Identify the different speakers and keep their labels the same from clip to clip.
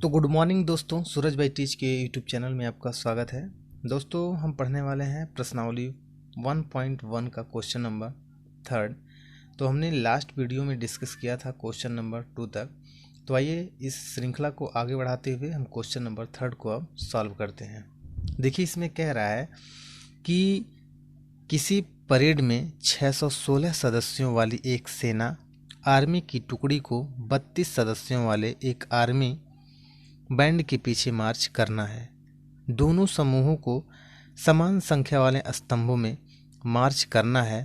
Speaker 1: तो good morning दोस्तों, सूरज भाई टीच के यूट्यूब चैनल में आपका स्वागत है। दोस्तों हम पढ़ने वाले हैं प्रश्नावली 1.1 का क्वेश्चन नंबर 3। तो हमने लास्ट वीडियो में डिस्कस किया था क्वेश्चन नंबर 2 तक। तो आइए इस श्रृंखला को आगे बढ़ाते हुए हम क्वेश्चन नंबर 3 को अब सॉल्व करते हैं। देखिए इसमें कह रहा है कि किसी परेड में 616 सदस्यों वाली एक सेना आर्मी की टुकड़ी को 32 सदस्यों वाले एक आर्मी बैंड के पीछे मार्च करना है। दोनों समूहों को समान संख्या वाले स्तंभों में मार्च करना है।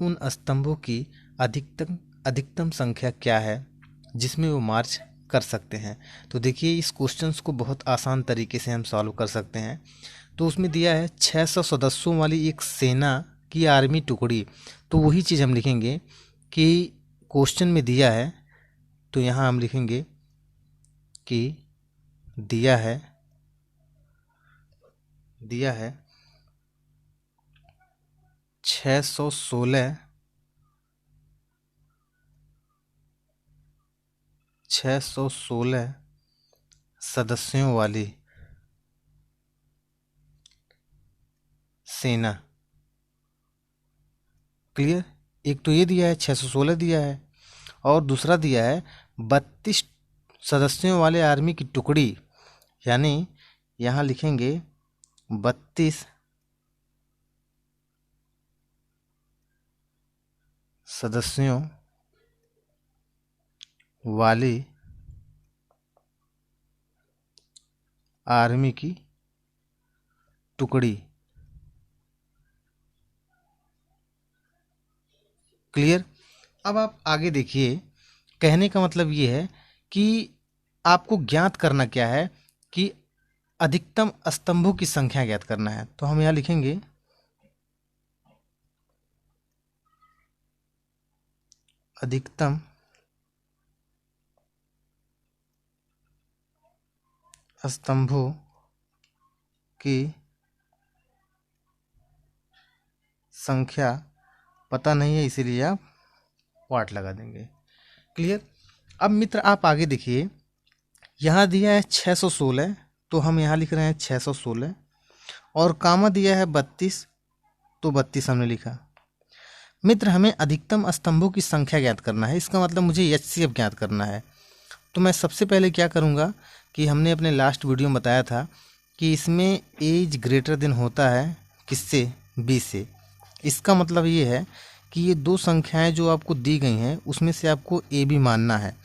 Speaker 1: उन स्तंभों की अधिकतम संख्या क्या है जिसमें वो मार्च कर सकते हैं। तो देखिए इस क्वेश्चंस को बहुत आसान तरीके से हम सॉल्व कर सकते हैं। तो उसमें दिया है 600 सदस्यों वाली एक सेना की आर्मी टुकड़ी। तो वही चीज़ हम लिखेंगे कि क्वेश्चन में दिया है, तो यहाँ हम लिखेंगे कि दिया है 616 सदस्यों वाली सेना। क्लियर। एक तो ये दिया है 616 दिया है और दूसरा दिया है 32 सदस्यों वाले आर्मी की टुकड़ी, यानी यहाँ लिखेंगे 32 सदस्यों वाली आर्मी की टुकड़ी। क्लियर। अब आप आगे देखिए, कहने का मतलब ये है कि आपको ज्ञात करना क्या है कि अधिकतम स्तंभों की संख्या ज्ञात करना है। तो हम यहाँ लिखेंगे अधिकतम स्तंभों की संख्या पता नहीं है, इसीलिए आप वाट लगा देंगे। क्लियर। अब मित्र आप आगे देखिए, यहाँ दिया है 616, तो हम यहाँ लिख रहे हैं 616 और कामा दिया है 32, तो 32 हमने लिखा। मित्र हमें अधिकतम स्तंभों की संख्या ज्ञात करना है, इसका मतलब मुझे एचसीएफ ज्ञात करना है। तो मैं सबसे पहले क्या करूँगा कि हमने अपने लास्ट वीडियो में बताया था कि इसमें एज ग्रेटर देन होता है किससे, बी से। इसका मतलब ये है कि ये दो संख्याएं जो आपको दी गई हैं उसमें से आपको ए बी मानना है,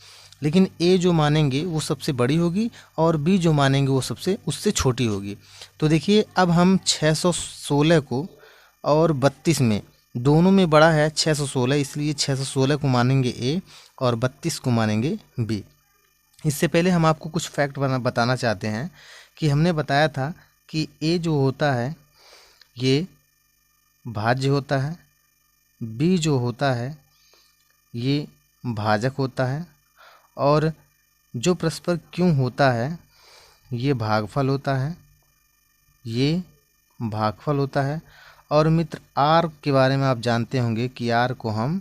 Speaker 1: लेकिन ए जो मानेंगे वो सबसे बड़ी होगी और बी जो मानेंगे वो उससे छोटी होगी। तो देखिए अब हम 616 को और 32 में दोनों में बड़ा है 616, इसलिए 616 को मानेंगे ए और 32 को मानेंगे बी। इससे पहले हम आपको कुछ फैक्ट बताना चाहते हैं कि हमने बताया था कि ए जो होता है ये भाज्य होता है, बी जो होता है ये भाजक होता है और जो परस्पर क्यों होता है ये भागफल होता है, ये भागफल होता है। और मित्र आर के बारे में आप जानते होंगे कि आर को हम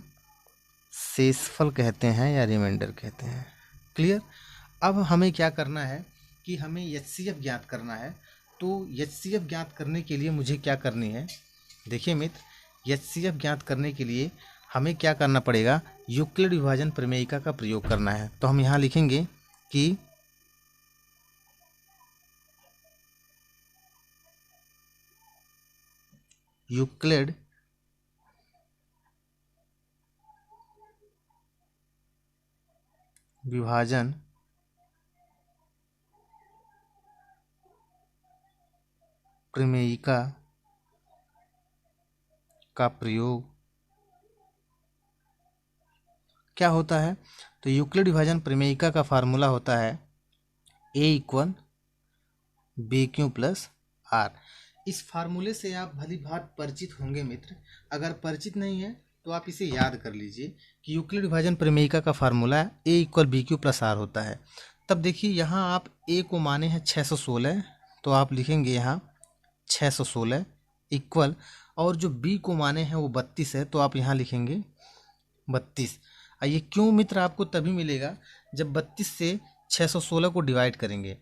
Speaker 1: शेषफल कहते हैं या रिमाइंडर कहते हैं। क्लियर। अब हमें क्या करना है कि हमें एचसीएफ ज्ञात करना है। तो एचसीएफ ज्ञात करने के लिए मुझे क्या करनी है, देखिए मित्र एचसीएफ ज्ञात करने के लिए हमें क्या करना पड़ेगा, यूक्लिड विभाजन प्रमेयिका का प्रयोग करना है। तो हम यहाँ लिखेंगे कि यूक्लिड विभाजन प्रमेयिका का प्रयोग क्या होता है। तो यूक्लिड विभाजन प्रमेयिका का फार्मूला होता है A equal B Q plus R. इस फार्मूले से आप भली भांति परिचित होंगे मित्र। अगर परिचित नहीं है तो आप इसे याद कर लीजिए कि यूक्लिड विभाजन प्रमेयिका का formula A equal B Q plus R होता है। तब देखिए यहाँ आप ए को माने हैं 616, तो आप लिखेंगे यहाँ 616 इक्वल, और जो बी को माने हैं वो 32 है, तो आप यहाँ लिखेंगे 32। ये क्यों मित्र आपको तभी मिलेगा जब 32 से 616 को डिवाइड करेंगे।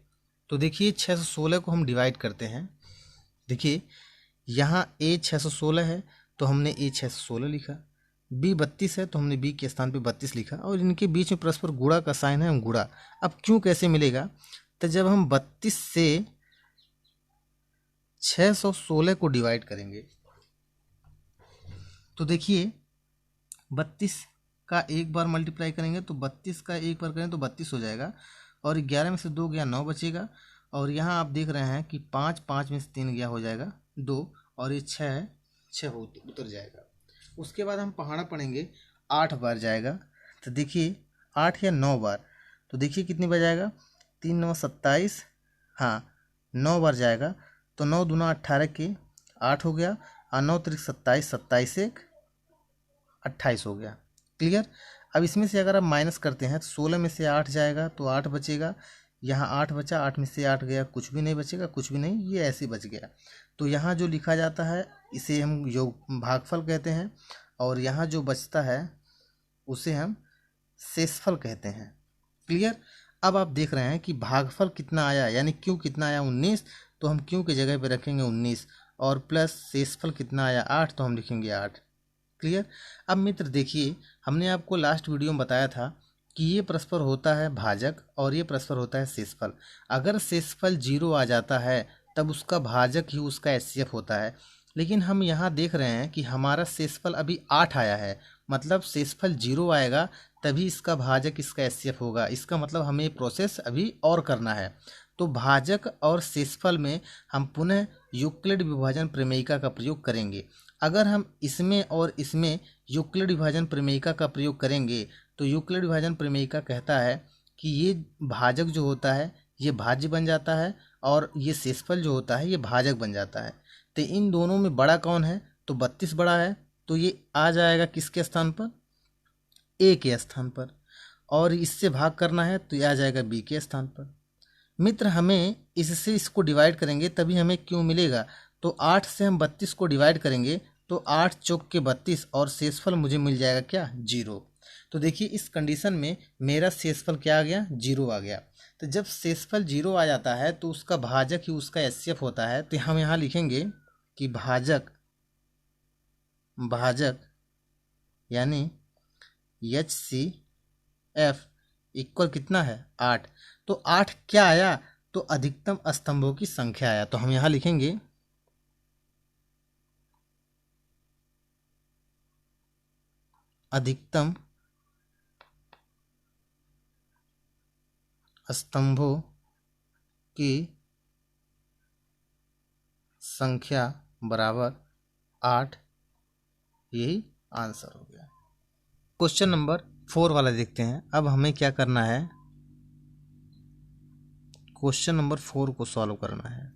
Speaker 1: तो देखिए 616 को हम डिवाइड करते हैं। देखिए यहाँ a 616 है तो हमने a 616 लिखा, b 32 है तो हमने b के स्थान पे 32 लिखा, और इनके बीच में परस्पर गुणा का साइन है, हम गुणा। अब क्यों कैसे मिलेगा, तो जब हम 32 से 616 को डिवाइड करेंगे तो देखिए 32 का एक बार मल्टीप्लाई करेंगे तो 32 का एक बार करें तो 32 हो जाएगा, और 11 में से 2 गया 9 बचेगा, और यहाँ आप देख रहे हैं कि 5 में से 3 गया हो जाएगा 2, और ये 6 है 6 उतर जाएगा। उसके बाद हम पहाड़ा पढ़ेंगे 8 बार जाएगा, तो देखिए 8 या 9 बार, तो देखिए कितनी बार जाएगा, 3 9 27, हाँ 9 बार जाएगा, तो 9 दूना 18 के 8 हो गया, और 9 त्रिक 27, 27 एक 28 हो गया। क्लियर। अब इसमें से अगर आप माइनस करते हैं तो 16 में से 8 जाएगा तो 8 बचेगा, यहाँ 8 बचा, 8 में से 8 गया, कुछ भी नहीं बचेगा, कुछ भी नहीं, ये ऐसे बच गया। तो यहाँ जो लिखा जाता है इसे हम योग भागफल कहते हैं, और यहाँ जो बचता है उसे हम शेषफल कहते हैं। क्लियर। अब आप देख रहे हैं कि भागफल कितना आया, यानी क्यू कितना आया 19, तो हम क्यू की जगह पे रखेंगे 19, और प्लस शेषफल कितना आया 8, तो हम लिखेंगे 8। क्लियर। अब मित्र देखिए, हमने आपको लास्ट वीडियो में बताया था कि ये परस्पर होता है भाजक और ये परस्पर होता है शेषफल। अगर शेषफल 0 आ जाता है तब उसका भाजक ही उसका एचसीएफ होता है, लेकिन हम यहाँ देख रहे हैं कि हमारा शेषफल अभी 8 आया है, मतलब शेषफल 0 आएगा तभी इसका भाजक इसका एचसीएफ होगा। इसका मतलब हमें प्रोसेस अभी और करना है। तो भाजक और शेषफल में हम पुनः यूक्लिड विभाजन प्रमेयिका का प्रयोग करेंगे। अगर हम इसमें और इसमें यूक्लिड विभाजन प्रमेयिका का प्रयोग करेंगे तो यूक्लिड विभाजन प्रमेयिका कहता है कि ये भाजक जो होता है ये भाज्य बन जाता है, और ये शेषफल जो होता है ये भाजक बन जाता है। तो इन दोनों में बड़ा कौन है, तो 32 बड़ा है, तो ये आ जाएगा किसके स्थान पर, ए के स्थान पर, और इससे भाग करना है तो ये आ जाएगा बी के स्थान पर। मित्र हमें इससे इसको डिवाइड करेंगे तभी हमें क्यों मिलेगा, तो 8 से हम 32 को डिवाइड करेंगे तो 8 चौक के 32, और शेषफल मुझे मिल जाएगा क्या, 0। तो देखिए इस कंडीशन में मेरा शेषफल क्या आ गया, 0 आ गया। तो जब शेषफल 0 आ जाता है तो उसका भाजक ही उसका एचसीएफ होता है। तो हम यहाँ लिखेंगे कि भाजक यानी HCF इक्वल कितना है, 8। तो 8 क्या आया, तो अधिकतम स्तंभों की संख्या आया। तो हम यहाँ लिखेंगे अधिकतम स्तंभों की संख्या बराबर 8, यही आंसर हो गया। क्वेश्चन नंबर 4 वाला देखते हैं। अब हमें क्या करना है, क्वेश्चन नंबर 4 को सॉल्व करना है।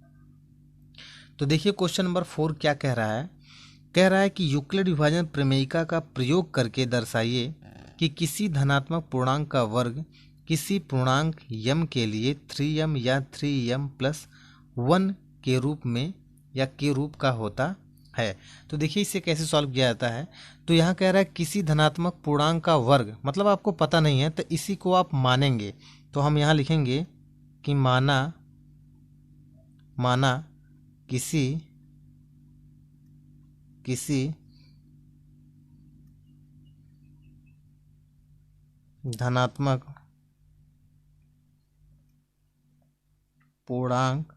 Speaker 1: तो देखिए क्वेश्चन नंबर 4 क्या कह रहा है, कह रहा है कि यूक्लिड विभाजन प्रमेयिका का प्रयोग करके दर्शाइए कि किसी धनात्मक पूर्णांक का वर्ग किसी पूर्णांक m के लिए 3m या 3m+1 के रूप में या के रूप का होता है। तो देखिए इसे कैसे सॉल्व किया जाता है। तो यहाँ कह रहा है किसी धनात्मक पूर्णांक का वर्ग, मतलब आपको पता नहीं है तो इसी को आप मानेंगे। तो हम यहाँ लिखेंगे कि माना किसी धनात्मक पूर्णांक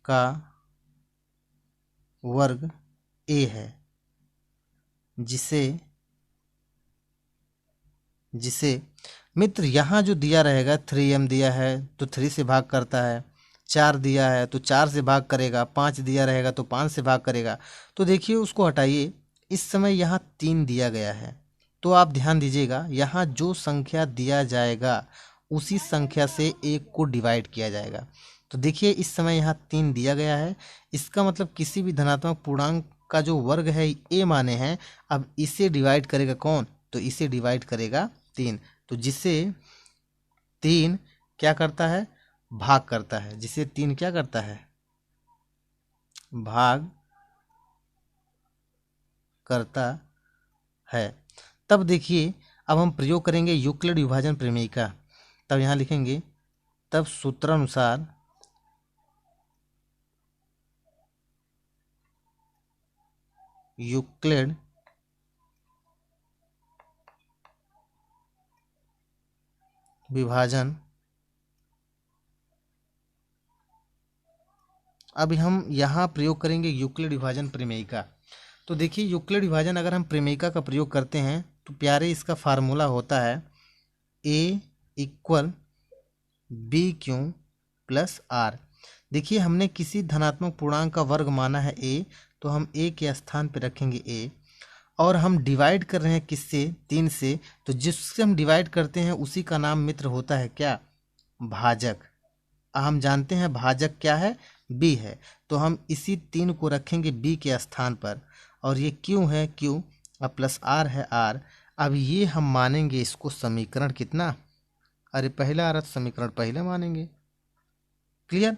Speaker 1: का वर्ग a है, जिसे मित्र यहाँ जो दिया रहेगा 3m दिया है तो 3 से भाग करता है, 4 दिया है तो 4 से भाग करेगा, 5 दिया रहेगा तो 5 से भाग करेगा। तो देखिए उसको हटाइए, इस समय यहाँ 3 दिया गया है, तो आप ध्यान दीजिएगा यहाँ जो संख्या दिया जाएगा उसी संख्या से 1 को डिवाइड किया जाएगा। तो देखिए इस समय यहाँ 3 दिया गया है, इसका मतलब किसी भी धनात्मक पूर्णांक का जो वर्ग है a माने हैं। अब इसे डिवाइड करेगा कौन, तो इसे डिवाइड करेगा 3, तो जिसे 3 क्या करता है, भाग करता है, जिसे 3 क्या करता है, भाग करता है। तब देखिए अब हम प्रयोग करेंगे यूक्लिड विभाजन प्रमेय का। तब यहाँ लिखेंगे, तब सूत्रानुसार यूक्लिड विभाजन, अब हम यहाँ प्रयोग करेंगे यूक्लिड विभाजन प्रमेयिका। तो देखिए यूक्लिड विभाजन अगर हम प्रमेयिका का प्रयोग करते हैं तो प्यारे इसका फार्मूला होता है a equal B Q plus R. देखिए हमने किसी धनात्मक पूर्णांक का वर्ग माना है a, तो हम a के स्थान पर रखेंगे a, और हम डिवाइड कर रहे हैं किससे, 3 से, तो जिससे हम डिवाइड करते हैं उसी का नाम मित्र होता है क्या, भाजक। हम जानते हैं भाजक क्या है, b है, तो हम इसी 3 को रखेंगे b के स्थान पर, और ये q है q, अब प्लस r है r। अब ये हम मानेंगे इसको समीकरण कितना, अरे पहला आ रहा समीकरण पहले मानेंगे। क्लियर।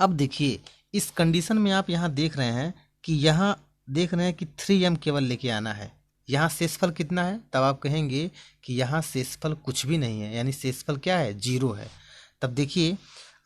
Speaker 1: अब देखिए इस कंडीशन में आप यहाँ देख रहे हैं कि यहाँ देख रहे हैं कि 3m केवल लेके आना है, यहाँ शेषफल कितना है, तब आप कहेंगे कि यहाँ शेषफल कुछ भी नहीं है, यानी शेषफल क्या है, 0 है। तब देखिए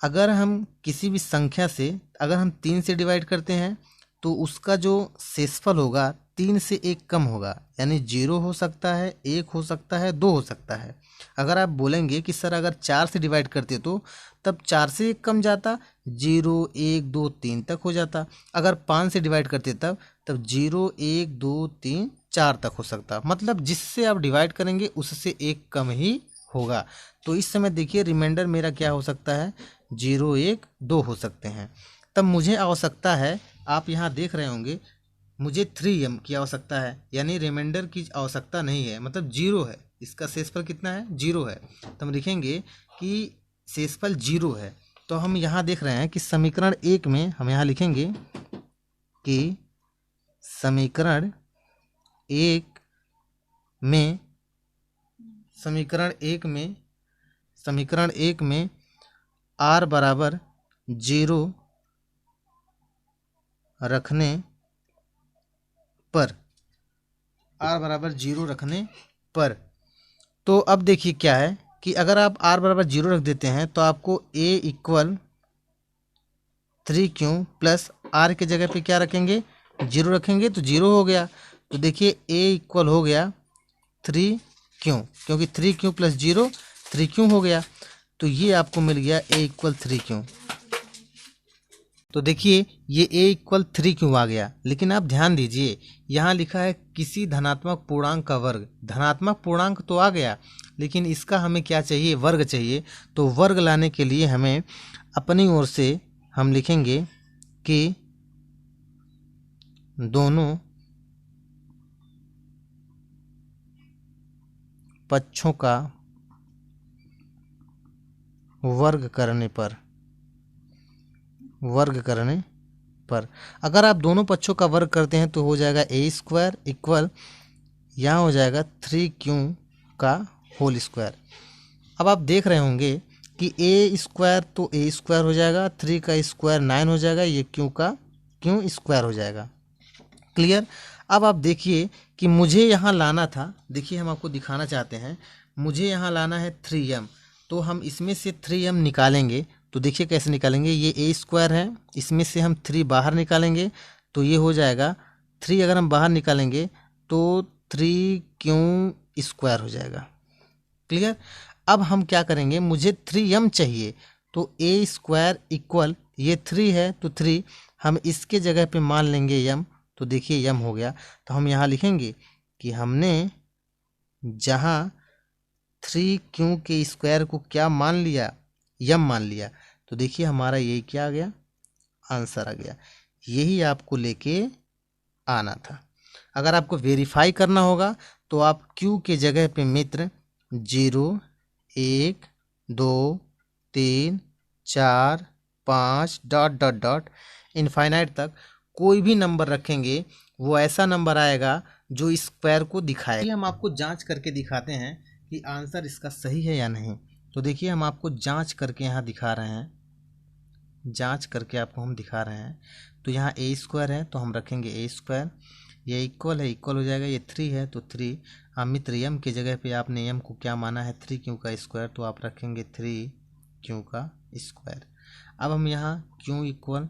Speaker 1: अगर हम किसी भी संख्या से अगर हम 3 से डिवाइड करते हैं तो उसका जो शेषफल होगा 3 से 1 कम होगा, यानी 0 हो सकता है, 1 हो सकता है, 2 हो सकता है। अगर आप बोलेंगे कि सर अगर 4 से डिवाइड करते तो तब 4 से 1 कम जाता, 0 1 2 3 तक हो जाता। अगर 5 से डिवाइड करते तब 0 1 2 3 4 तक हो सकता। मतलब जिससे आप डिवाइड करेंगे उससे 1 कम ही होगा। तो इस समय देखिए रिमाइंडर मेरा क्या हो सकता है, 0 1 2 हो सकते हैं। तब मुझे आवश्यकता है, आप यहाँ देख रहे होंगे मुझे 3m की आवश्यकता है, यानी रिमाइंडर की आवश्यकता नहीं है, मतलब 0 है। इसका शेषफल कितना है, 0 है। तो हम लिखेंगे कि शेषफल 0 है। तो हम यहाँ देख रहे हैं कि समीकरण 1 में हम यहाँ लिखेंगे कि समीकरण 1 में r बराबर 0 रखने पर तो अब देखिए क्या है कि अगर आप r बराबर 0 रख देते हैं तो आपको a equal 3q plus r के जगह पे क्या रखेंगे, 0 रखेंगे, तो 0 हो गया। तो देखिए a इक्वल हो गया 3q, क्योंकि 3q प्लस 0 3q हो गया, तो ये आपको मिल गया a इक्वल 3q। तो देखिए ये a इक्वल 3q आ गया। लेकिन आप ध्यान दीजिए यहाँ लिखा है किसी धनात्मक पूर्णांक का वर्ग। धनात्मक पूर्णांक तो आ गया, लेकिन इसका हमें क्या चाहिए, वर्ग चाहिए। तो वर्ग लाने के लिए हमें अपनी ओर से हम लिखेंगे कि दोनों पक्षों का वर्ग करने पर अगर आप दोनों पक्षों का वर्ग करते हैं तो हो जाएगा a² इक्वल यहाँ हो जाएगा 3q का होल स्क्वायर। अब आप देख रहे होंगे कि a² तो a² हो जाएगा, 3 का स्क्वायर 9 हो जाएगा, ये q का q स्क्वायर हो जाएगा। क्लियर। अब आप देखिए कि मुझे यहाँ लाना था, देखिए हम आपको दिखाना चाहते हैं, मुझे यहाँ लाना है 3m, तो हम इसमें से 3m निकालेंगे। तो देखिए कैसे निकालेंगे, ये a² है, इसमें से हम 3 बाहर निकालेंगे तो ये हो जाएगा 3, अगर हम बाहर निकालेंगे तो 3q² हो जाएगा। क्लियर। अब हम क्या करेंगे, मुझे 3m चाहिए, तो a² इक्वल ये 3 है तो 3, हम इसके जगह पे मान लेंगे m, तो देखिए m हो गया। तो हम यहाँ लिखेंगे कि हमने जहाँ 3q के स्क्वायर को क्या मान लिया, m मान लिया, तो देखिए हमारा यही क्या आ गया, आंसर आ गया। यही आपको लेके आना था। अगर आपको वेरीफाई करना होगा तो आप q के जगह पे मित्र 0 1 2 3 4 5 डॉट डॉट डॉट इनफाइनाइट तक कोई भी नंबर रखेंगे, वो ऐसा नंबर आएगा जो इस स्क्वायर को दिखाएगा। हम आपको जांच करके दिखाते हैं कि आंसर इसका सही है या नहीं। तो देखिए हम आपको जांच करके यहाँ दिखा रहे हैं, जांच करके आपको हम दिखा रहे हैं। तो यहाँ a² है तो हम रखेंगे a², ये इक्वल है, इक्वल हो जाएगा, ये 3 है तो 3। हाँ मित्र, एम की जगह पे आपने एम को क्या माना है, 3 क्यू का स्क्वायर, तो आप रखेंगे 3 क्यू का स्क्वायर। अब हम यहाँ क्यू इक्वल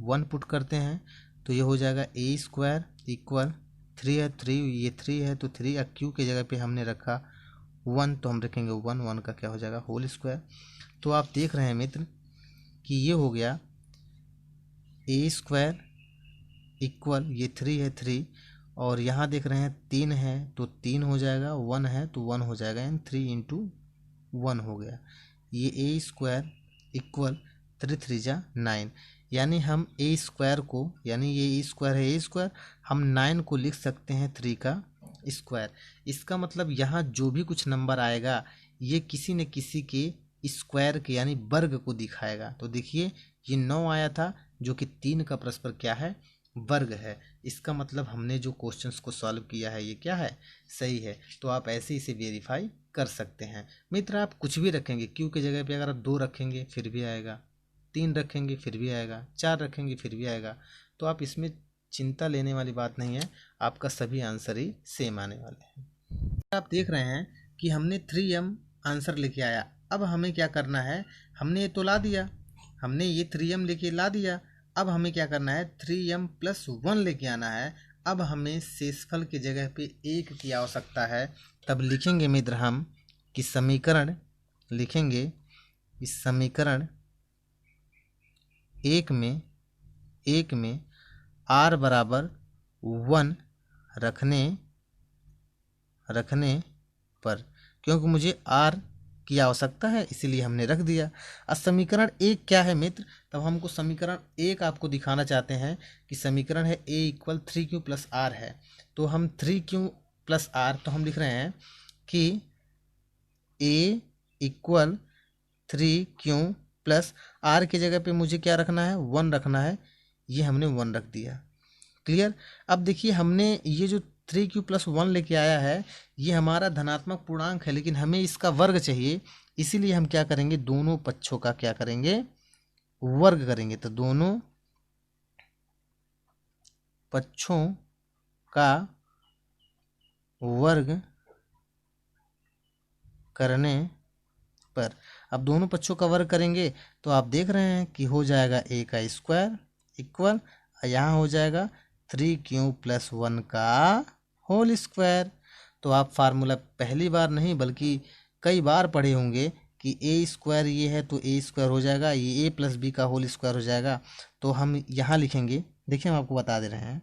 Speaker 1: 1 पुट करते हैं तो ये हो जाएगा ए स्क्वायर इक्वल 3 है, 3 ये 3 है तो 3, और क्यू की जगह पे हमने रखा 1 तो हम रखेंगे 1, 1 का क्या हो जाएगा होल स्क्वायर। तो आप देख रहे हैं मित्र कि ये हो गया ए स्क्वायर इक्वल ये 3 है 3, और यहाँ देख रहे हैं 3 है तो 3 हो जाएगा, 1 है तो 1 हो जाएगा, यानी 3 इंटू 1 हो गया। ये ए स्क्वायर इक्वल 3 3 जा 9, यानी हम ए स्क्वायर को, यानी ये ए स्क्वायर है, ए स्क्वायर हम 9 को लिख सकते हैं 3 का स्क्वायर। इसका मतलब यहाँ जो भी कुछ नंबर आएगा ये किसी न किसी के स्क्वायर के यानी वर्ग को दिखाएगा। तो देखिए ये 9 आया था जो कि 3 का परस्पर क्या है, वर्ग है। इसका मतलब हमने जो क्वेश्चंस को सॉल्व किया है ये क्या है, सही है। तो आप ऐसे इसे वेरीफाई कर सकते हैं। मित्र आप कुछ भी रखेंगे, क्यू की जगह पे अगर आप 2 रखेंगे फिर भी आएगा, 3 रखेंगे फिर भी आएगा, 4 रखेंगे फिर भी आएगा। तो आप इसमें चिंता लेने वाली बात नहीं है, आपका सभी आंसर ही सेम आने वाले हैं। आप देख रहे हैं कि हमने 3m आंसर लेके आया। अब हमें क्या करना है, हमने ये तो ला दिया, हमने ये 3m लेके ला दिया। अब हमें क्या करना है, 3m + 1 लेके आना है। अब हमें शेषफल की जगह पे 1 की आवश्यकता है। तब लिखेंगे मित्र हम कि समीकरण लिखेंगे, इस समीकरण 1 में r बराबर 1 रखने पर, क्योंकि मुझे r की आवश्यकता है इसीलिए हमने रख दिया। अब समीकरण 1 क्या है मित्र, तब हमको समीकरण 1 आपको दिखाना चाहते हैं कि समीकरण है a इक्वल 3q + r है। तो हम 3q + r, तो हम लिख रहे हैं कि a इक्वल 3q + r की जगह पे मुझे क्या रखना है, 1 रखना है। ये हमने 1 रख दिया। क्लियर। अब देखिए हमने ये जो 3q + 1 लेके आया है ये हमारा धनात्मक पूर्णांक है, लेकिन हमें इसका वर्ग चाहिए। इसीलिए हम क्या करेंगे, दोनों पक्षों का क्या करेंगे, वर्ग करेंगे। तो दोनों पक्षों का वर्ग करने पर, अब दोनों पक्षों का वर्ग करेंगे तो आप देख रहे हैं कि हो जाएगा a का स्क्वायर इक्वल, यहाँ हो जाएगा 3q + 1 का होल स्क्वायर। तो आप फार्मूला पहली बार नहीं बल्कि कई बार पढ़े होंगे कि a स्क्वायर ये है तो a स्क्वायर हो जाएगा, ये a + b का होल स्क्वायर हो जाएगा। तो हम यहाँ लिखेंगे, देखिए हम आपको बता दे रहे हैं,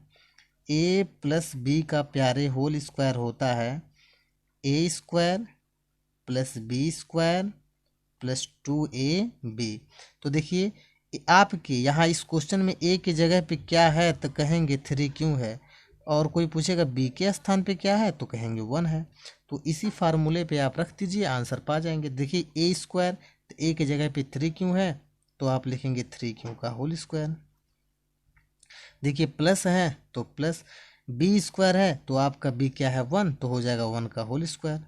Speaker 1: a + b का प्यारे होल स्क्वायर होता है a square + b square + 2ab। तो देखिए आपके यहाँ इस क्वेश्चन में a की जगह पे क्या है तो कहेंगे 3q है, और कोई पूछेगा b के स्थान पे क्या है तो कहेंगे 1 है। तो इसी फार्मूले पे आप रख दीजिए, आंसर पा जाएंगे। देखिए a स्क्वायर, तो a की जगह पे 3q है तो आप लिखेंगे 3q का होल स्क्वायर। देखिए प्लस है तो प्लस, b स्क्वायर है तो आपका b क्या है 1, तो हो जाएगा 1 का होल स्क्वायर।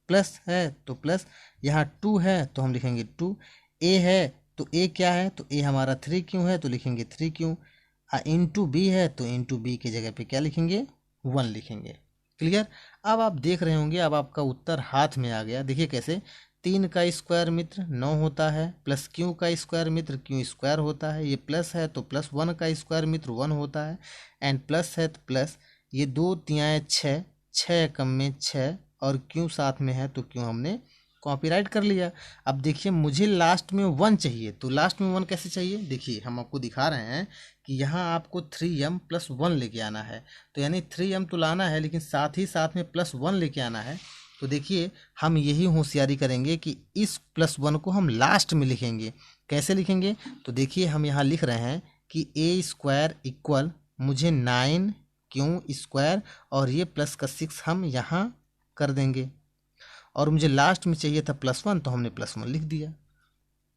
Speaker 1: प्लस है तो प्लस, यहाँ 2 है तो हम लिखेंगे 2, a है तो a क्या है, तो a हमारा 3q है तो लिखेंगे 3q, इंटू b है तो इंटू b की जगह पे क्या लिखेंगे, 1 लिखेंगे। क्लियर। अब आप देख रहे होंगे, अब आपका उत्तर हाथ में आ गया। देखिए कैसे, 3 का स्क्वायर मित्र 9 होता है, प्लस q का स्क्वायर मित्र q स्क्वायर होता है, ये प्लस है तो प्लस 1 का स्क्वायर मित्र 1 होता है, एंड प्लस है तो प्लस, ये 2 तियाएँ 6, 6 कम में 6, और q साथ में है तो q हमने कॉपीराइट कर लिया। अब देखिए मुझे लास्ट में 1 चाहिए, तो लास्ट में 1 कैसे चाहिए, देखिए हम आपको दिखा रहे हैं कि यहाँ आपको 3m + 1 लेके आना है। तो यानी 3m तो लाना है लेकिन साथ ही साथ में +1 लेके आना है। तो देखिए हम यही होशियारी करेंगे कि इस +1 को हम लास्ट में लिखेंगे। कैसे लिखेंगे, तो देखिए हम यहाँ लिख रहे हैं कि a स्क्वायर इक्वल मुझे 9q स्क्वायर, और ये प्लस का 6 हम यहाँ कर देंगे, और मुझे लास्ट में चाहिए था +1 तो हमने +1 लिख दिया।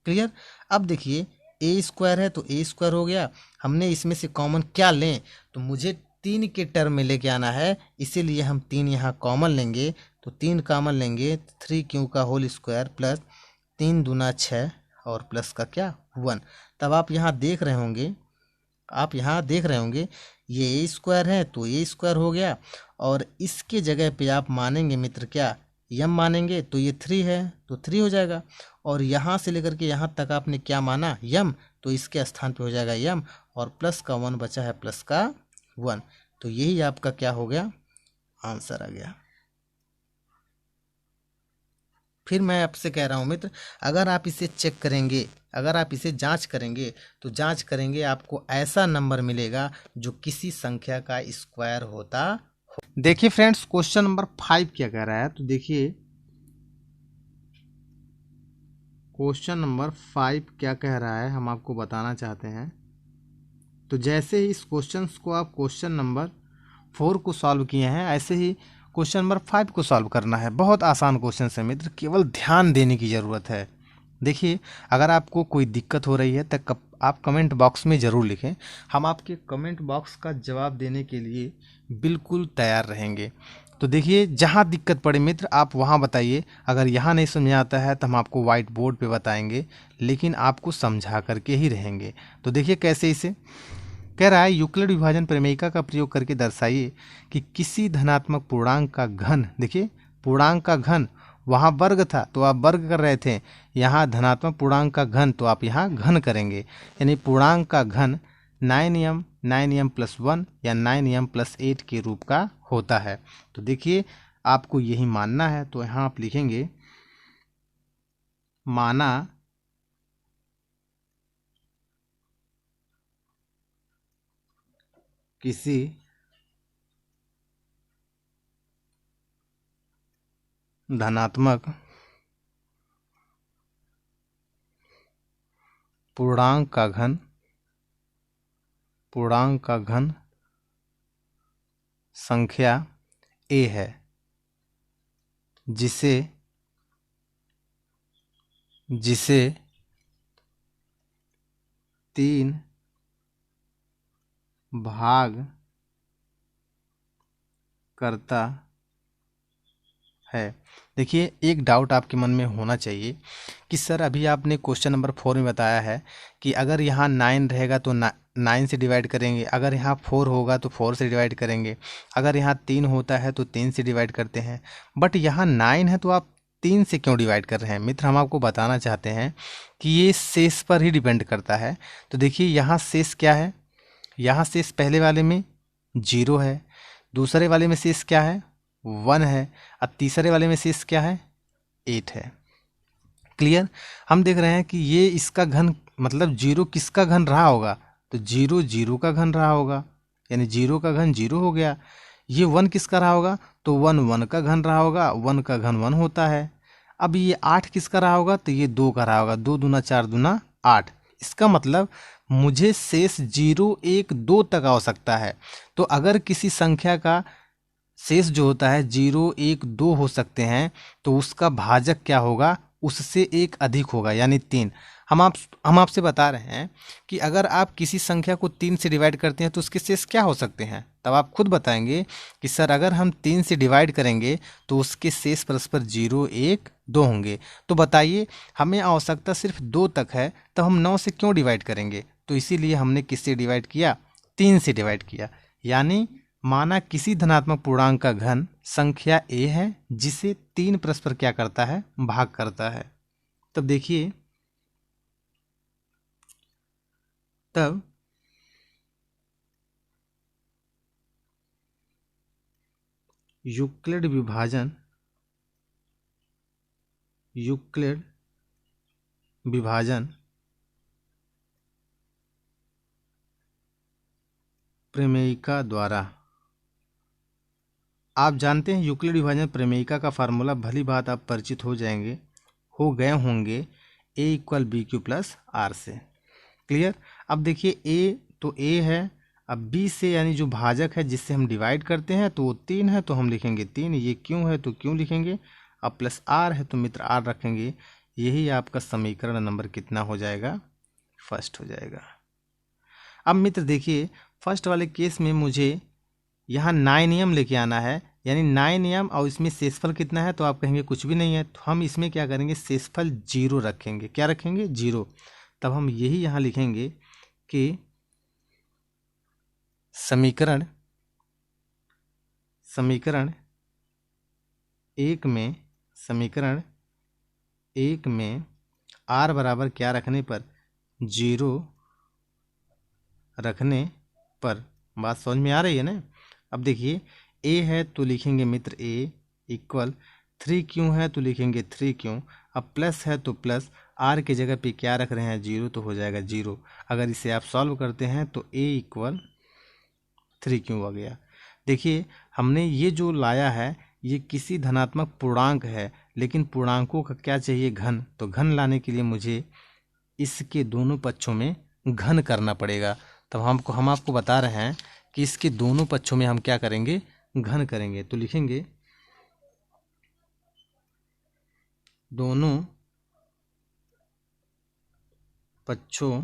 Speaker 1: क्लियर। अब देखिए a स्क्वायर है तो a स्क्वायर हो गया, हमने इसमें से कॉमन क्या लें, तो मुझे 3 के टर्म में लेके आना है, इसीलिए हम 3 यहाँ कॉमन लेंगे। तो 3 कॉमन लेंगे, 3q का होल स्क्वायर प्लस 3 दूना 6 और प्लस का क्या 1। तब आप यहाँ देख रहे होंगे आप यहाँ देख रहे होंगे ये ए स्क्वायर है तो ए स्क्वायर हो गया, और इसके जगह पे आप मानेंगे मित्र क्या, यम मानेंगे, तो ये 3 है तो 3 हो जाएगा। और यहाँ से लेकर के यहाँ तक आपने क्या माना, यम, तो इसके स्थान पे हो जाएगा यम, और प्लस का 1 बचा है प्लस का 1, तो यही आपका क्या हो गया, आंसर आ गया। फिर मैं आपसे कह रहा हूँ मित्र, अगर आप इसे चेक करेंगे, अगर आप इसे जांच करेंगे, तो जांच करेंगे आपको ऐसा नंबर मिलेगा जो किसी संख्या का स्क्वायर होता हो। देखिए फ्रेंड्स, क्वेश्चन नंबर 5 क्या कह रहा है, तो देखिए क्वेश्चन नंबर 5 क्या कह रहा है, हम आपको बताना चाहते हैं। तो जैसे ही इस क्वेश्चन को आप क्वेश्चन नंबर 4 को सॉल्व किए हैं, ऐसे ही क्वेश्चन नंबर 5 को सॉल्व करना है। बहुत आसान क्वेश्चन है मित्र, केवल ध्यान देने की ज़रूरत है। देखिए, अगर आपको कोई दिक्कत हो रही है तो आप कमेंट बॉक्स में ज़रूर लिखें, हम आपके कमेंट बॉक्स का जवाब देने के लिए बिल्कुल तैयार रहेंगे। तो देखिए, जहाँ दिक्कत पड़े मित्र आप वहाँ बताइए। अगर यहाँ नहीं समझ आता है तो हम आपको वाइट बोर्ड पे बताएंगे, लेकिन आपको समझा करके ही रहेंगे। तो देखिए कैसे, इसे कह रहा है यूक्लिड विभाजन प्रमेयिका का प्रयोग करके दर्शाइए कि किसी धनात्मक पूर्णांक का घन, देखिए पूर्णांक का घन, वहाँ वर्ग था तो आप वर्ग कर रहे थे, यहाँ धनात्मक पूर्णांक का घन तो आप यहाँ घन करेंगे, यानी पूर्णांक का घन 9m प्लस 1 या 9m प्लस 8 के रूप का होता है। तो देखिए आपको यही मानना है, तो यहाँ आप लिखेंगे माना किसी धनात्मक पूर्णांक का घन संख्या a है, जिसे 3 भाग करता है। देखिए, एक डाउट आपके मन में होना चाहिए कि सर अभी आपने क्वेश्चन नंबर 4 में बताया है कि अगर यहाँ 9 रहेगा तो 9 से डिवाइड करेंगे, अगर यहाँ 4 होगा तो 4 से डिवाइड करेंगे, अगर यहाँ 3 होता है तो 3 से डिवाइड करते हैं, बट यहाँ 9 है तो आप 3 से क्यों डिवाइड कर रहे हैं? मित्र, हम आपको बताना चाहते हैं कि ये शेष पर ही डिपेंड करता है। तो देखिए यहाँ शेष क्या है, यहाँ शेष पहले वाले में 0 है, दूसरे वाले में शेष क्या है 1 है, और तीसरे वाले में शेष क्या है 8 है। क्लियर? हम देख रहे हैं कि ये इसका घन, मतलब 0 किसका घन रहा होगा, तो 0 0 का घन रहा होगा, यानी 0 का घन 0 हो गया। ये 1 किसका रहा होगा, तो 1 1 का घन रहा होगा, 1 का घन 1 होता है। अब ये 8 किसका रहा होगा, तो ये 2 का रहा होगा, 2 दूना 4 दूना 8। इसका मतलब मुझे शेष 0 1 2 तक आ सकता है। तो अगर किसी संख्या का शेष जो होता है 0 1 2 हो सकते हैं, तो उसका भाजक क्या होगा, उससे एक अधिक होगा, यानी 3। हम आपसे बता रहे हैं कि अगर आप किसी संख्या को 3 से डिवाइड करते हैं तो उसके शेष क्या हो सकते हैं, तब आप खुद बताएंगे कि सर अगर हम 3 से डिवाइड करेंगे तो उसके शेष परस्पर 0 1 2 होंगे। तो बताइए, हमें आवश्यकता सिर्फ 2 तक है, तो हम 9 से क्यों डिवाइड करेंगे? तो इसीलिए हमने किससे डिवाइड किया, 3 से डिवाइड किया। यानी माना किसी धनात्मक पूर्णांक का घन संख्या a है, जिसे 3 परस्पर क्या करता है, भाग करता है। तब देखिए, तब यूक्लिड विभाजन प्रमेयिका द्वारा, आप जानते हैं यूक्लिड विभाजन प्रमेयिका का फार्मूला भली बात आप परिचित हो गए होंगे, a equal B Q plus R से। क्लियर? अब देखिए a तो a है, अब b से यानी जो भाजक है जिससे हम डिवाइड करते हैं तो वो 3 है, तो हम लिखेंगे 3। ये क्यों है तो क्यों लिखेंगे, अब प्लस r है तो मित्र r रखेंगे। यही आपका समीकरण नंबर कितना हो जाएगा, फर्स्ट हो जाएगा। अब मित्र देखिए, फर्स्ट वाले केस में मुझे यहाँ 9m लेके आना है, यानी 9m, और इसमें शेषफल कितना है, तो आप कहेंगे कुछ भी नहीं है, तो हम इसमें क्या करेंगे, शेषफल 0 रखेंगे। क्या रखेंगे, 0। तब हम यही यहाँ लिखेंगे कि समीकरण समीकरण एक में r बराबर क्या रखने पर, 0 रखने पर, बात समझ में आ रही है ना। अब देखिए a है तो लिखेंगे मित्र a इक्वल 3q है तो लिखेंगे 3q, अब प्लस है तो प्लस, r के जगह पे क्या रख रहे हैं 0 तो हो जाएगा 0। अगर इसे आप सॉल्व करते हैं तो a इक्वल 3q आ गया। देखिए हमने ये जो लाया है ये किसी धनात्मक पूर्णांक है, लेकिन पूर्णांकों का क्या चाहिए, घन। तो घन लाने के लिए मुझे इसके दोनों पक्षों में घन करना पड़ेगा। तब हम आपको बता रहे हैं कि इसके दोनों पक्षों में हम क्या करेंगे, घन करेंगे। तो लिखेंगे दोनों पक्षों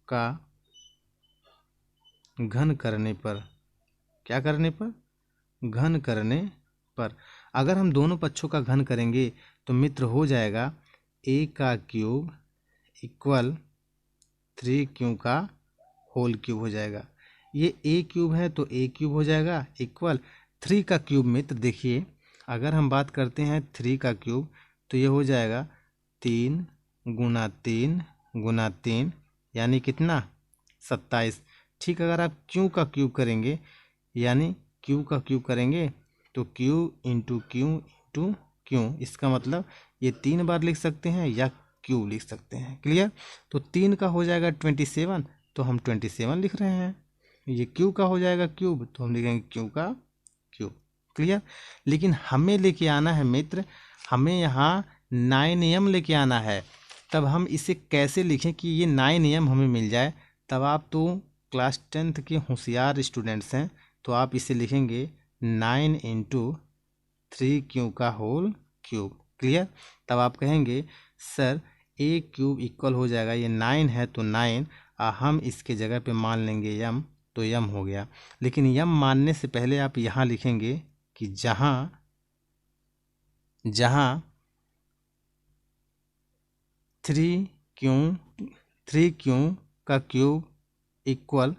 Speaker 1: का घन करने पर, क्या करने पर, घन करने पर। अगर हम दोनों पक्षों का घन करेंगे तो मित्र हो जाएगा a का क्यूब इक्वल 3q का होल क्यूब हो जाएगा। ये a क्यूब है तो a क्यूब हो जाएगा इक्वल 3 का क्यूब। मित्र देखिए अगर हम बात करते हैं 3 का क्यूब तो ये हो जाएगा 3 गुना 3 गुना 3 यानी कितना, 27। ठीक, अगर आप q का क्यूब करेंगे यानी q का क्यूब करेंगे तो q into Q into Q, इसका मतलब ये 3 बार लिख सकते हैं या क्यूब लिख सकते हैं। क्लियर। तो 3 का हो जाएगा 27 तो हम 27 लिख रहे हैं। ये q का हो जाएगा क्यूब तो हम लिखेंगे q का क्यूब। क्लियर। लेकिन हमें लेके आना है मित्र, हमें यहाँ 9m लेके आना है। तब हम इसे कैसे लिखें कि ये 9m हमें मिल जाए। तब आप तो क्लास 10th के होशियार स्टूडेंट्स हैं, तो आप इसे लिखेंगे 9 इंटू 3q का होल क्यूब। क्लियर। तब आप कहेंगे सर a क्यूब इक्वल हो जाएगा, ये 9 है तो 9, हम इसके जगह पे मान लेंगे m, तो m हो गया। लेकिन m मानने से पहले आप यहाँ लिखेंगे कि जहाँ 3q का क्यूब इक्वल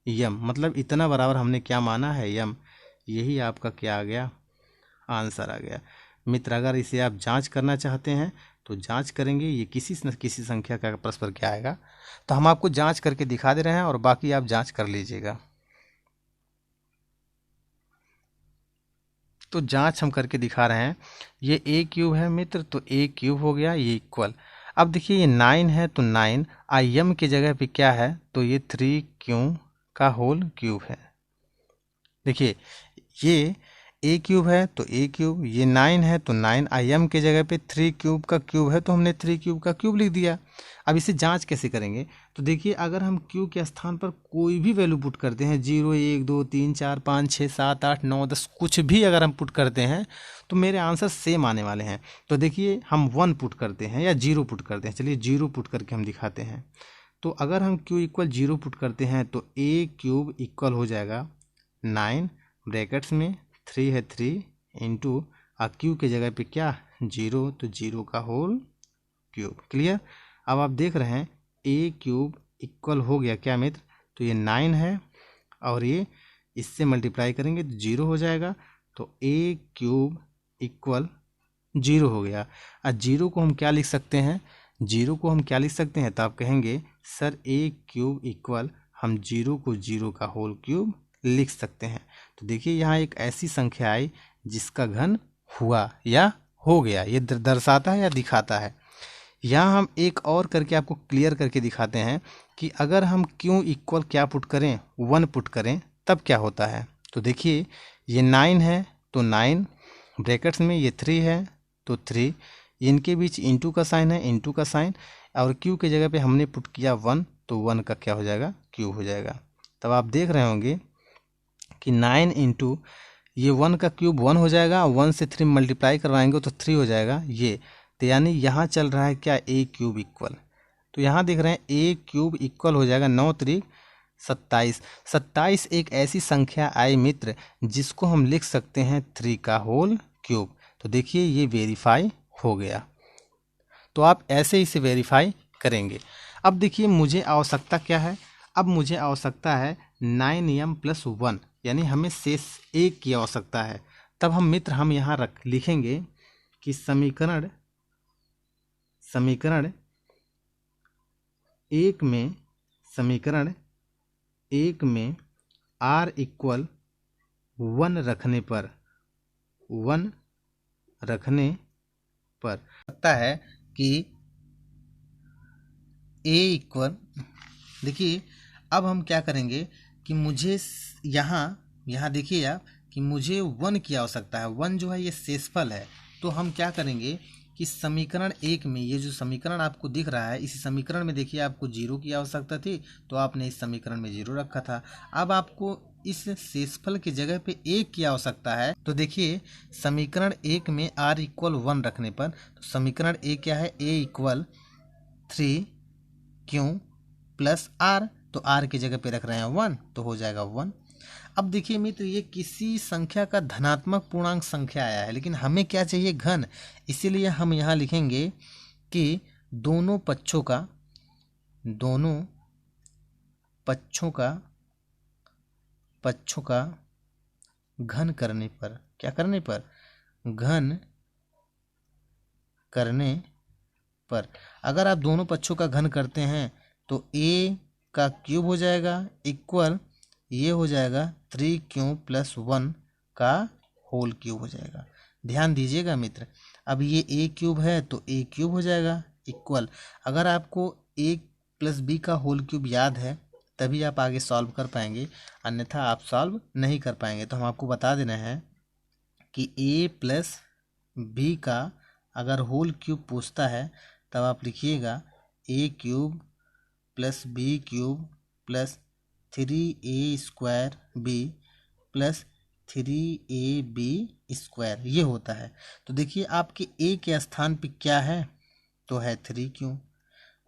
Speaker 1: m, मतलब इतना बराबर हमने क्या माना है, m। यही आपका क्या आ गया, आंसर आ गया। मित्र अगर इसे आप जांच करना चाहते हैं तो जांच करेंगे, ये किसी न किसी संख्या का परस्पर क्या आएगा। तो हम आपको जांच करके दिखा दे रहे हैं और बाकी आप जांच कर लीजिएगा। तो जांच हम करके दिखा रहे हैं। ये a क्यूब है मित्र तो a क्यूब हो गया, ये इक्वल। अब देखिए ये 9 है तो 9 m की जगह पे क्या है, तो ये 3q का होल क्यूब है। देखिए ये a क्यूब है तो a क्यूब, ये 9 है तो 9 m के जगह पे 3 क्यूब का क्यूब है तो हमने 3 क्यूब का क्यूब लिख दिया। अब इसे जांच कैसे करेंगे, तो देखिए अगर हम q के स्थान पर कोई भी वैल्यू पुट करते हैं, 0 1 2 3 4 5 6 7 8 9 10 कुछ भी अगर हम पुट करते हैं तो मेरे आंसर सेम आने वाले हैं। तो देखिए हम 1 पुट करते हैं या 0 पुट करते हैं, चलिए 0 पुट करके हम दिखाते हैं। तो अगर हम q इक्वल 0 पुट करते हैं तो a क्यूब इक्वल हो जाएगा 9 ब्रैकेट्स में 3 है 3 इंटू क्यू के जगह पे क्या 0 तो 0 का होल क्यूब। क्लियर। अब आप देख रहे हैं a क्यूब इक्वल हो गया क्या मित्र, तो ये 9 है और ये इससे मल्टीप्लाई करेंगे तो 0 हो जाएगा, तो a क्यूब इक्वल 0 हो गया। अब 0 को हम क्या लिख सकते हैं, 0 को हम क्या लिख सकते हैं, तो आप कहेंगे सर a क्यूब इक्वल हम 0 को 0 का होल क्यूब लिख सकते हैं। तो देखिए यहाँ एक ऐसी संख्या आई जिसका घन हुआ या हो गया, ये दर्शाता है या दिखाता है। यहाँ हम एक और करके आपको क्लियर करके दिखाते हैं कि अगर हम q इक्वल क्या पुट करें, 1 पुट करें तब क्या होता है। तो देखिए ये 9 है तो 9 ब्रैकेट्स में ये 3 है तो 3, इनके बीच इंटू का साइन है, इंटू का साइन, और q के जगह पे हमने पुट किया 1 तो 1 का क्या हो जाएगा, क्यूब हो जाएगा। तब आप देख रहे होंगे कि 9 इंटू ये 1 का क्यूब 1 हो जाएगा, 1 से 3 मल्टीप्लाई करवाएंगे तो 3 हो जाएगा ये। तो यानी यहाँ चल रहा है क्या, a क्यूब इक्वल, तो यहाँ देख रहे हैं a क्यूब इक्वल हो जाएगा 9 3 27। 27 एक ऐसी संख्या आई मित्र जिसको हम लिख सकते हैं 3 का होल क्यूब। तो देखिए ये वेरीफाई हो गया। तो आप ऐसे ही इसे वेरीफाई करेंगे। अब देखिए मुझे आवश्यकता क्या है, अब मुझे आवश्यकता है 9m + 1, यानी हमें शेष 1 की आवश्यकता है। तब हम मित्र हम यहाँ लिखेंगे कि समीकरण एक में r = 1 रखने पर लगता है कि देखिए अब हम क्या करेंगे कि मुझे यहाँ देखिए आप कि मुझे 1 की आवश्यकता है। 1 जो है ये शेषफल है। तो हम क्या करेंगे कि समीकरण एक में ये जो समीकरण आपको दिख रहा है, इसी समीकरण में देखिए आपको 0 की आवश्यकता थी, तो आपने इस समीकरण में 0 रखा था। अब आपको इस शेषफल की जगह पे 1 की आवश्यकता है। तो देखिए समीकरण एक में r = 1 रखने पर, तो समीकरण एक क्या है, a = 3q + r, तो r की जगह पे रख रहे हैं 1, तो हो जाएगा 1। अब देखिए मित्र ये किसी संख्या का धनात्मक पूर्णांक संख्या आया है, लेकिन हमें क्या चाहिए, घन। इसीलिए हम यहाँ लिखेंगे कि दोनों पक्षों का घन करने पर, क्या करने पर, घन करने पर, अगर आप दोनों पक्षों का घन करते हैं तो a का क्यूब हो जाएगा इक्वल ये हो जाएगा 3q + 1 का होल क्यूब हो जाएगा। ध्यान दीजिएगा मित्र, अब ये a³ है तो a³ हो जाएगा इक्वल, अगर आपको a + b का होल क्यूब याद है तभी आप आगे सॉल्व कर पाएंगे, अन्यथा आप सॉल्व नहीं कर पाएंगे। तो हम आपको बता देना है कि a + b का अगर होल क्यूब पूछता है तब आप लिखिएगा a³ + b³ + 3a² b + 3ab², ये होता है। तो देखिए आपके a के स्थान पे क्या है, तो है 3q,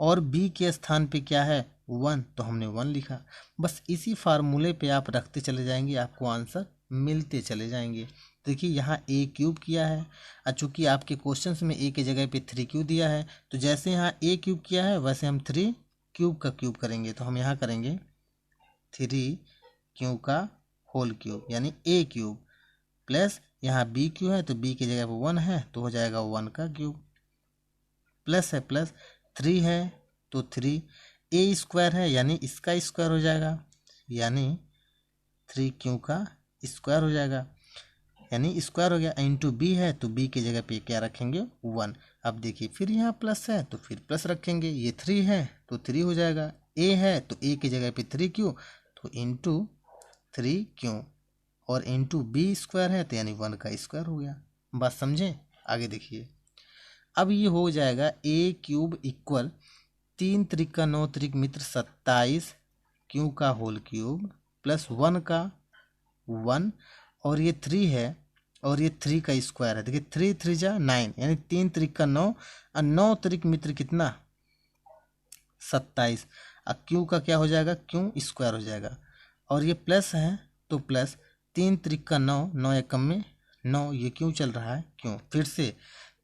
Speaker 1: और b के स्थान पे क्या है 1, तो हमने 1 लिखा। बस इसी फार्मूले पे आप रखते चले जाएंगे, आपको आंसर मिलते चले जाएंगे। देखिए यहाँ a³ किया है, और चूँकि आपके क्वेश्चंस में a की जगह पे 3q दिया है, तो जैसे यहाँ a³ किया है वैसे हम 3q का क्यूब करेंगे। तो हम यहाँ करेंगे 3q का होल क्यूब यानी a³ प्लस यहाँ b³ है तो b की जगह पे 1 है तो हो जाएगा 1 का क्यूब, प्लस है प्लस 3 है तो 3a² है यानी इसका स्क्वायर हो जाएगा, यानी 3q का स्क्वायर हो जाएगा, यानी स्क्वायर हो गया। इंटू b है तो b की जगह पे क्या रखेंगे 1। अब देखिए फिर यहाँ प्लस है तो फिर प्लस रखेंगे, ये 3 है तो 3 हो जाएगा, a है तो a की जगह पे 3q तो इंटू 3q, और इंटू b² है तो यानी 1 का स्क्वायर हो गया। बात समझें, आगे देखिए। अब ये हो जाएगा a³ इक्वल 3 त्रिका 9 त्रिक मित्र 27 q का होल क्यूब प्लस 1 का 1, और ये 3 है और ये 3 का स्क्वायर है। देखिए 3 3 जा 9 यानी 3 त्रिका 9 और 9 त्रिक मित्र कितना 27, अब क्यू का क्या हो जाएगा क्यू स्क्वायर हो जाएगा, और ये प्लस है तो प्लस 3 त्रिका 9 9 एकम में 9, ये क्यों चल रहा है क्यों, फिर से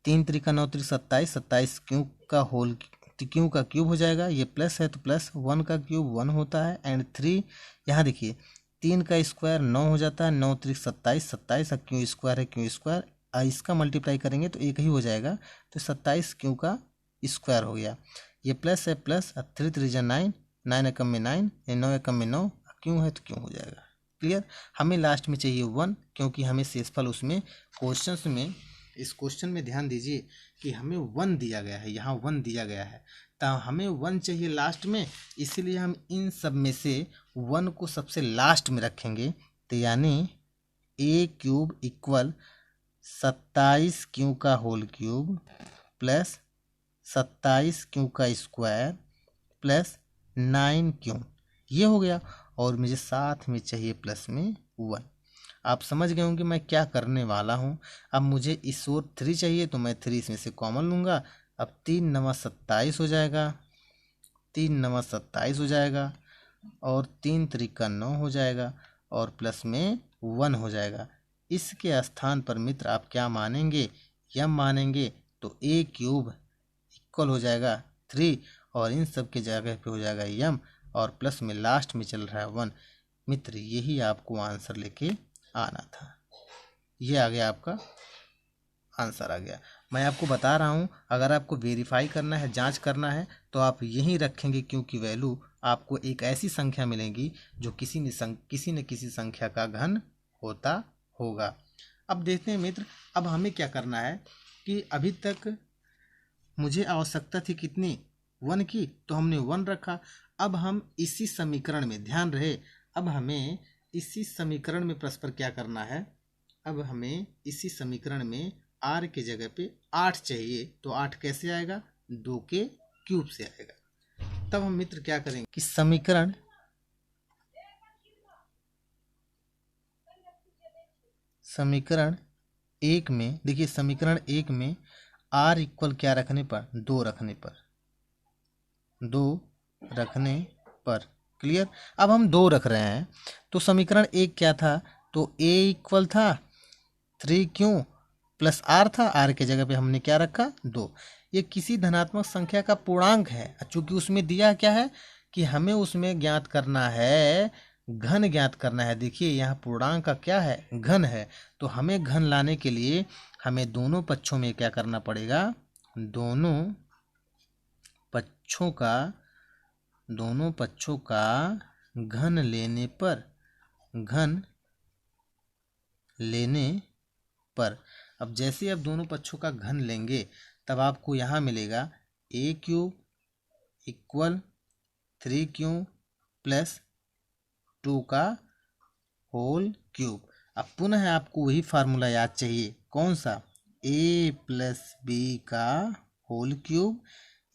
Speaker 1: 3 त्रिका 9 त्रिक 27 27 क्यू का होल क्यू का क्यूब हो जाएगा, ये प्लस है तो प्लस 1 का क्यूब 1 होता है, एंड 3 यहाँ देखिए 3 का स्क्वायर 9 हो जाता है, 9 त्रिक 27 27, अब क्यू स्क्वायर है क्यू स्क्वायर, इसका मल्टीप्लाई करेंगे तो एक ही हो जाएगा, तो 27 क्यू का स्क्वायर हो गया, ये प्लस है प्लस, अब 3 3 जा 9 9 एकम में 9 9 एकम में 9, क्यों है तो क्यों हो जाएगा। क्लियर, हमें लास्ट में चाहिए 1, क्योंकि हमें शेषफल उसमें क्वेश्चंस में, इस क्वेश्चन में ध्यान दीजिए कि हमें 1 दिया गया है, यहाँ 1 दिया गया है, तो हमें 1 चाहिए लास्ट में, इसीलिए हम इन सब में से 1 को सबसे लास्ट में रखेंगे। तो यानी a³ इक्वल 27 क्यू का होल क्यूब प्लस 27 क्यू का स्क्वायर प्लस 9 क्यू, ये हो गया, और मुझे साथ में चाहिए प्लस में 1। आप समझ गए होंगे मैं क्या करने वाला हूँ। अब मुझे इस ओर 3 चाहिए तो मैं 3 इसमें से कॉमन लूँगा, अब 3 9 27 हो जाएगा, 3 9 27 हो जाएगा, और 3 त्रिका 9 हो जाएगा, और प्लस में 1 हो जाएगा। इसके स्थान पर मित्र आप क्या मानेंगे, यम मानेंगे, तो a³ इक्वल हो जाएगा 3, और इन सब के जगह पे हो जाएगा यम, और प्लस में लास्ट में चल रहा है 1। मित्र यही आपको आंसर लेके आना था। ये आ गया आपका आंसर आ गया। मैं आपको बता रहा हूँ, अगर आपको वेरीफाई करना है, जांच करना है, तो आप यहीं रखेंगे क्यू की वैल्यू, आपको एक ऐसी संख्या मिलेगी जो किसी न किसी संख्या का घन होता होगा। अब देखते हैं मित्र, अब हमें क्या करना है कि अभी तक मुझे आवश्यकता थी कितनी, 1 की, तो हमने 1 रखा। अब हम इसी समीकरण में, ध्यान रहे, अब हमें इसी समीकरण में परस्पर क्या करना है, अब हमें इसी समीकरण में r के जगह पे 8 चाहिए। तो 8 कैसे आएगा, 2 के क्यूब से आएगा। तब हम मित्र क्या करेंगे कि समीकरण 1 में, देखिए समीकरण 1 में r इक्वल क्या रखने पर, 2 रखने पर, क्लियर। अब हम 2 रख रहे हैं, तो समीकरण 1 क्या था, तो a इक्वल था 3q प्लस r था, r के जगह पे हमने क्या रखा, 2। ये किसी धनात्मक संख्या का पूर्णांक है, चूंकि उसमें दिया क्या है कि हमें उसमें ज्ञात करना है, घन ज्ञात करना है। देखिए यहाँ पूर्णांक का क्या है, घन है, तो हमें घन लाने के लिए हमें दोनों पक्षों में क्या करना पड़ेगा, दोनों पक्षों का घन लेने पर अब जैसे आप दोनों पक्षों का घन लेंगे, तब आपको यहाँ मिलेगा a cube equal 3q plus 2 का होल क्यूब। अब पुनः आपको वही फार्मूला याद चाहिए, कौन सा, a प्लस बी का होल क्यूब,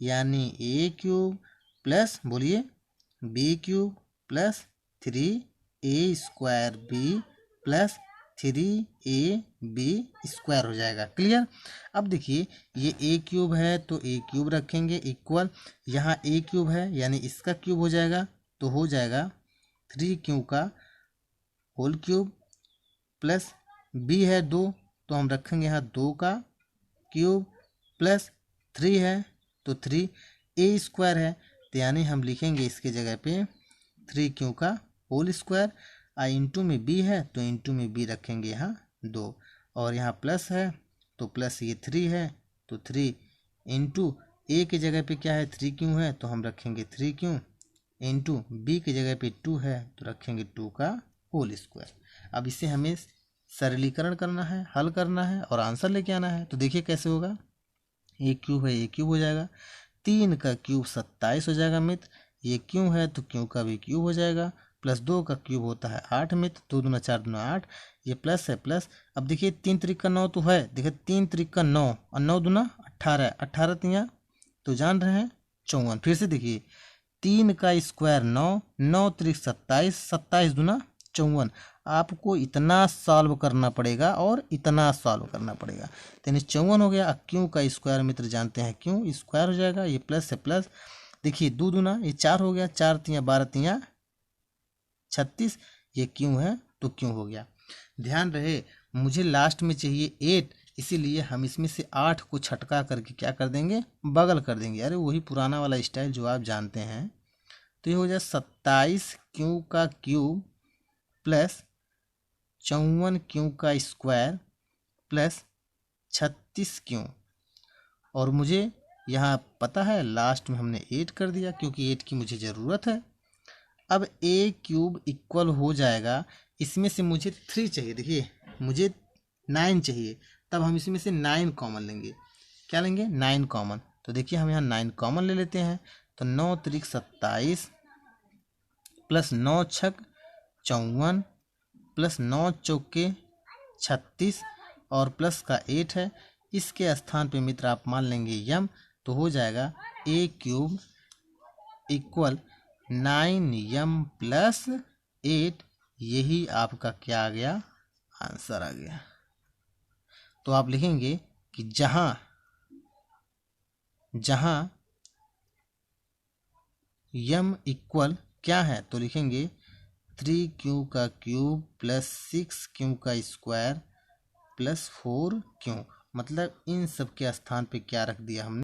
Speaker 1: यानी a क्यूब प्लस, बोलिए, b cube plus 3a square b plus 3ab square हो जाएगा, क्लियर। अब देखिए ये a क्यूब है तो a क्यूब रखेंगे इक्वल, यहाँ a क्यूब है यानी इसका क्यूब हो जाएगा, तो हो जाएगा 3q का होल क्यूब प्लस b है 2, तो हम रखेंगे यहाँ 2 का क्यूब प्लस 3 है तो 3a स्क्वायर है, तो यानी हम लिखेंगे इसके जगह पे 3q का होल स्क्वायर, इंटू में b है तो इंटू में b रखेंगे यहाँ 2, और यहाँ प्लस है तो प्लस ये 3 है तो 3 इंटू a की जगह पे क्या है, 3q है तो हम रखेंगे 3q, इंटू b की जगह पे 2 है तो रखेंगे 2 का होल स्क्वायर। अब इसे हमें सरलीकरण करना है, हल करना है और आंसर लेके आना है। तो देखिए कैसे होगा, a क्यूब है, a क्यूब हो जाएगा, 3 का क्यूब 27 हो जाएगा मित्र, ये क्यों है तो क्यों का भी क्यूब हो जाएगा, प्लस 2 का क्यूब होता है 8 मित्र, 2 दूना 4 दूना 8, ये प्लस है प्लस। अब देखिए 3 त्रिक 9 तो है, देखिए 3 त्रिक 9 और 9 दूना 18, 18 तिया तो जान रहे हैं 54। फिर से देखिए 3 का स्क्वायर 9, 9 त्रिक 27, 27 दूना 54। आपको इतना सॉल्व करना पड़ेगा और इतना सॉल्व करना पड़ेगा, तो 54 हो गया। क्यों का स्क्वायर मित्र जानते हैं, क्यों स्क्वायर हो जाएगा, ये प्लस है प्लस, देखिए 2 दूना ये 4 हो गया, 4 तिया 12 तिया 36, ये क्यों है तो क्यों हो गया। ध्यान रहे मुझे लास्ट में चाहिए 8, इसीलिए हम इसमें से 8 को छटका करके क्या कर देंगे, बगल कर देंगे। अरे वही पुराना वाला स्टाइल जो आप जानते हैं। तो ये हो जाए 27 क्यों का क्यूब प्लस 54 क्यों का स्क्वायर प्लस 36 क्यों, और मुझे यहाँ पता है लास्ट में हमने 8 कर दिया क्योंकि 8 की मुझे ज़रूरत है। अब a क्यूब इक्वल हो जाएगा, इसमें से मुझे 3 चाहिए, देखिए मुझे 9 चाहिए, तब हम इसमें से 9 कॉमन लेंगे। क्या लेंगे, 9 कॉमन, तो देखिए हम यहाँ 9 कॉमन ले लेते हैं, तो 9 त्रिक 27 प्लस 9 छक 54 प्लस 9 चौके 36 और प्लस का 8 है, इसके स्थान पे मित्र आप मान लेंगे यम, तो हो जाएगा a cube equal 9m plus 8, यही आपका क्या आ गया, आंसर आ गया। तो आप लिखेंगे कि जहां m इक्वल क्या है, तो लिखेंगे 3q का क्यूब प्लस 6q का स्क्वायर प्लस 4q, मतलब इन सब के स्थान पे क्या रख दिया हमने,